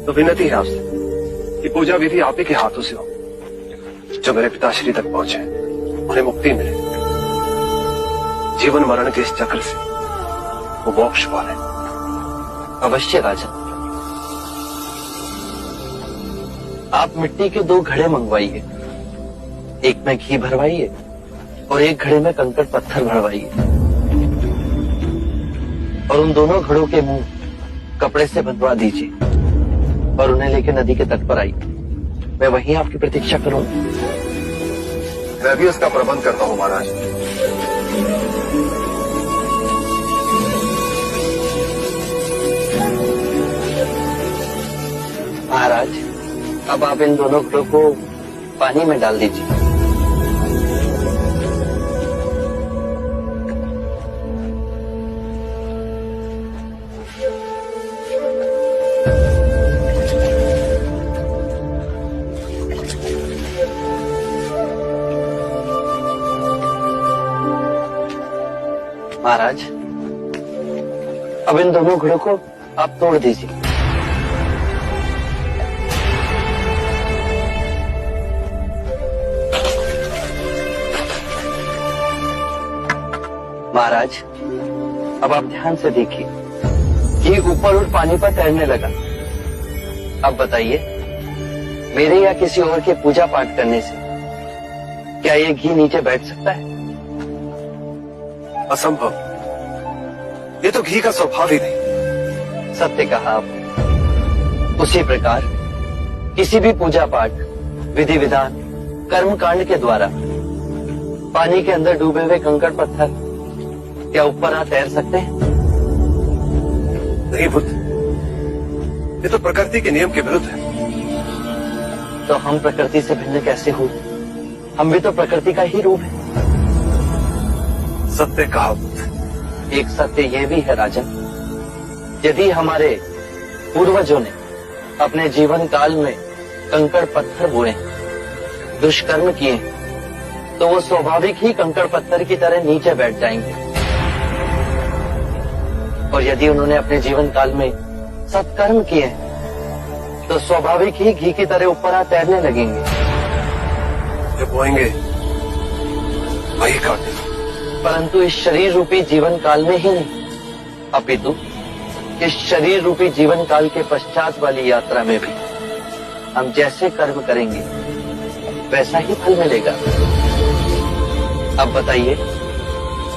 तो विनती है आपसे कि पूजा विधि आप ही के हाथों से हो, जो मेरे पिताश्री तक पहुंचे, उन्हें मुक्ति मिले, जीवन मरण के इस चक्र से वो मोक्ष पाले। अवश्य राजन। आप मिट्टी के 2 घड़े मंगवाइए, एक में घी भरवाइए और एक घड़े में कंकड़ पत्थर भरवाइए, और उन दोनों घड़ों के मुंह कपड़े से बंधवा दीजिए और उन्हें लेकर नदी के तट पर आइए। मैं वहीं आपकी प्रतीक्षा करूंगा। मैं भी उसका प्रबंध करता हूं महाराज। महाराज, अब आप इन दोनों घड़ों को पानी में डाल दीजिए। महाराज, अब इन दोनों घड़ों को आप तोड़ दीजिए। महाराज, अब आप ध्यान से देखिए, घी ऊपर उठ पानी पर तैरने लगा। अब बताइए, मेरे या किसी और के पूजा पाठ करने से क्या ये घी नीचे बैठ सकता है? असंभव। ये तो घी का स्वभाव ही नहीं। सत्य कहा आप। उसी प्रकार किसी भी पूजा पाठ, विधि विधान, कर्म कांड के द्वारा पानी के अंदर डूबे हुए कंकड़ पत्थर क्या ऊपर आ तैर सकते हैं? नहीं बुद्ध, ये तो प्रकृति के नियम के विरुद्ध है। तो हम प्रकृति से भिन्न कैसे हो? हम भी तो प्रकृति का ही रूप है। सत्य कहा बुद्ध। एक सत्य यह भी है राजन, यदि हमारे पूर्वजों ने अपने जीवन काल में कंकड़ पत्थर बोए, दुष्कर्म किए, तो वो स्वाभाविक ही कंकड़ पत्थर की तरह नीचे बैठ जाएंगे। और यदि उन्होंने अपने जीवन काल में सत्कर्म किए, तो स्वाभाविक ही घी की तरह ऊपर आ तैरने लगेंगे। जो बोएंगे वही काटेंगे। परंतु इस शरीर रूपी जीवन काल में ही नहीं, अपितु इस शरीर रूपी जीवन काल के पश्चात वाली यात्रा में भी हम जैसे कर्म करेंगे वैसा ही फल मिलेगा। अब बताइए,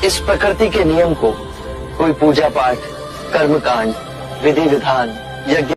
इस प्रकृति के नियम को कोई पूजा पाठ, कर्मकांड, विधि विधान, यज्ञ